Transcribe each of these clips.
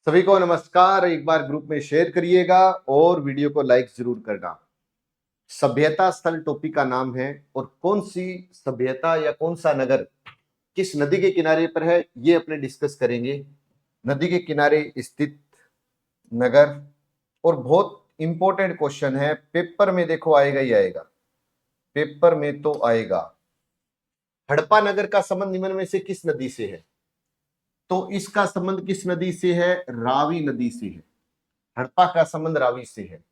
सभी को नमस्कार। एक बार ग्रुप में शेयर करिएगा और वीडियो को लाइक जरूर करना। सभ्यता स्थल टॉपिक का नाम है और कौन सी सभ्यता या कौन सा नगर किस नदी के किनारे पर है ये अपने डिस्कस करेंगे। नदी के किनारे स्थित नगर और बहुत इंपॉर्टेंट क्वेश्चन है, पेपर में देखो आएगा ही आएगा, पेपर में तो आएगा। हड़प्पा नगर का संबंध निम्न में से किस नदी से है? तो इसका संबंध किस नदी से है? रावी नदी से है। हड़प्पा का संबंध रावी से है।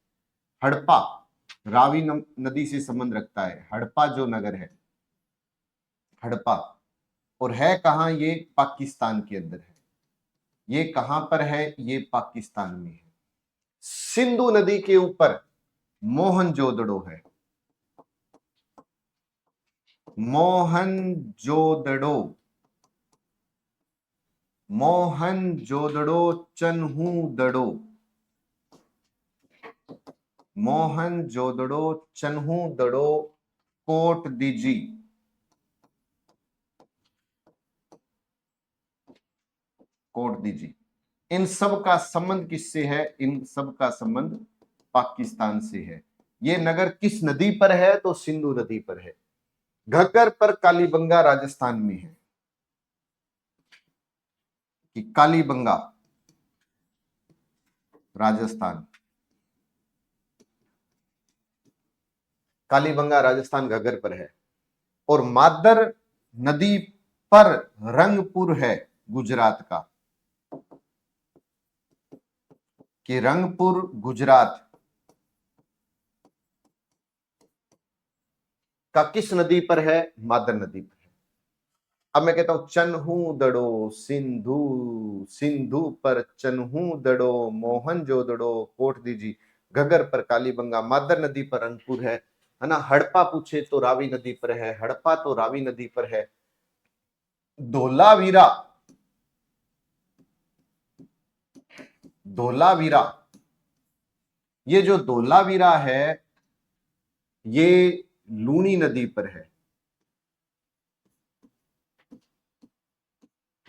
हड़प्पा रावी नदी से संबंध रखता है। हड़प्पा जो नगर है, हड़प्पा, और है कहां? ये पाकिस्तान के अंदर है। ये कहां पर है? ये पाकिस्तान में है। सिंधु नदी के ऊपर मोहनजोदड़ो है। मोहनजोदड़ो, मोहनजोदड़ो, चन्हूदड़ो, मोहनजोदड़ो, चन्हूदड़ो, कोट दीजी, कोट दीजी, इन सब का संबंध किससे है? इन सब का संबंध पाकिस्तान से है। ये नगर किस नदी पर है? तो सिंधु नदी पर है। घग्गर पर कालीबंगा राजस्थान में है कि कालीबंगा राजस्थान, कालीबंगा राजस्थान घग्गर पर है। और मादर नदी पर रंगपुर है गुजरात का, कि रंगपुर गुजरात का किस नदी पर है? मादर नदी पर है। अब मैं कहता हूं चन्हूदड़ो, सिंधु, सिंधु पर चन्हूदड़ो, मोहनजोदड़ो, कोट दीजी, घग्गर पर कालीबंगा, मादर नदी पर रंगपुर है ना। हड़प्पा पूछे तो रावी नदी पर है। हड़प्पा तो रावी नदी पर है। धोलावीरा, धोलावीरा, ये जो धोलावीरा है ये लूनी नदी पर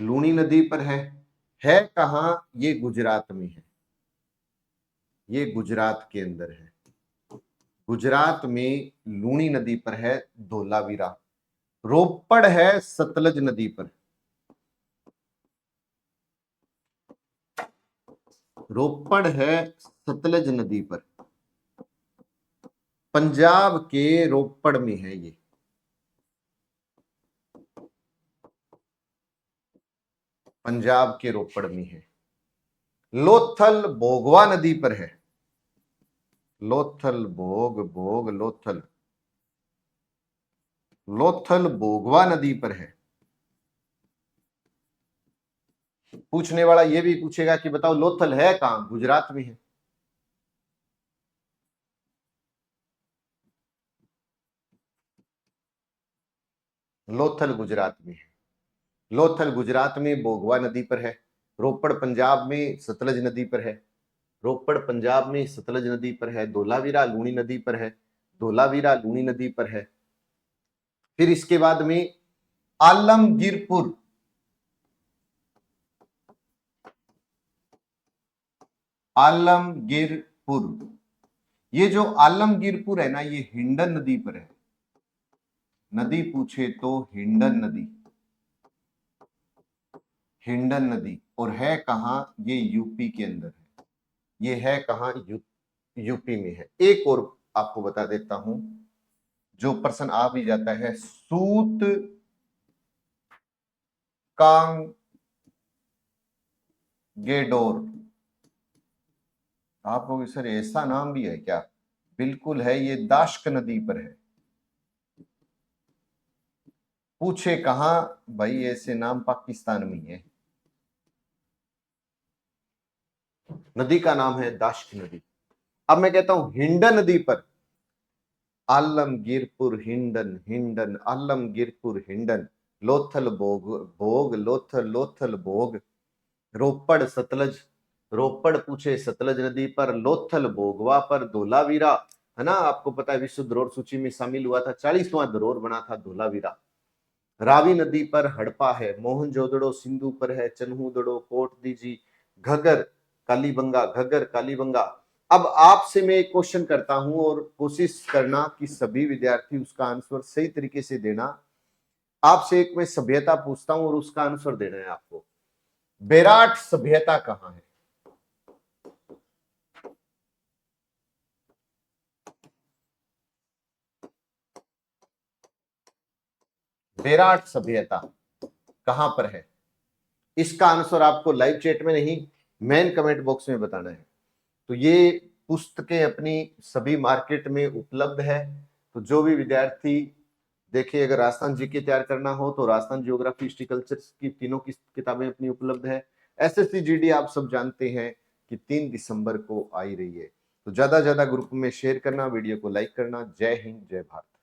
लूनी नदी पर है कहां? ये गुजरात में है। ये गुजरात के अंदर है। गुजरात में लूनी नदी पर है धोलावीरा। रोपड़ है सतलज नदी पर। रोपड़ है सतलज नदी पर, पंजाब के रोपड़ में है ये। पंजाब के रोपड़ में है। लोथल भोगवा नदी पर है। लोथल, भोग, भोग, लोथल, लोथल भोगवा नदी पर है। पूछने वाला ये भी पूछेगा कि बताओ लोथल है कहां? गुजरात में है। लोथल गुजरात में है। लोथल गुजरात में भोगवा नदी पर है। रोपड़ पंजाब में सतलज नदी पर है। रोपड़ पंजाब में सतलज नदी पर है। धोलावीरा लूनी नदी पर है। धोलावीरा लूनी नदी पर है। फिर इसके बाद में आलमगीरपुर, आलमगीरपुर, ये जो आलमगीरपुर है ना, ये हिंडन नदी पर है। नदी पूछे तो हिंडन नदी, हिंडन नदी, और है कहां? ये यूपी के अंदर है। ये है कहां? यूपी में है। एक और आपको बता देता हूं, जो प्रश्न आ भी जाता है, सूत कांगेडोर। आपको सर ऐसा नाम भी है क्या? बिल्कुल है, ये दाश्क नदी पर है। पूछे कहां? भाई ऐसे नाम पाकिस्तान में है। नदी का नाम है दाश्क नदी। अब मैं कहता हूं हिंडन नदी पर आलमगीरपुर हिंडन, हिंडन आलमगीरपुर हिंडन, लोथल भोग, भोग लोथल, लोथल भोग, रोपड़ सतलज, रोपड़ पूछे सतलज नदी पर, लोथल भोगवा पर, धोलावीरा है ना। आपको पता है विश्व धरोहर सूची में शामिल हुआ था, 40वां धरोहर बना था धोलावीरा। रावी नदी पर हड़प्पा है। मोहनजोदड़ो सिंधु पर है। चन्हूदड़ो, कोट दीजी, घगर कालीबंगा, घगर कालीबंगा। अब आपसे मैं एक क्वेश्चन करता हूं और कोशिश करना कि सभी विद्यार्थी उसका आंसर सही तरीके से देना। आपसे एक मैं सभ्यता पूछता हूं और उसका आंसर देना है आपको। बेराट सभ्यता कहां है? बेराट सभ्यता कहां पर है? इसका आंसर आपको लाइव चैट में नहीं, मेन कमेंट बॉक्स में बताना है। तो ये पुस्तकें अपनी सभी मार्केट में उपलब्ध है। तो जो भी विद्यार्थी, देखिए, अगर राजस्थान जीके तैयार करना हो तो राजस्थान जियोग्राफी, हिस्ट्री, कल्चर की तीनों की किताबें अपनी उपलब्ध है। एसएससी जीडी आप सब जानते हैं कि 3 दिसंबर को आई रही है। तो ज्यादा ज्यादा ग्रुप में शेयर करना, वीडियो को लाइक करना। जय हिंद, जय भारत।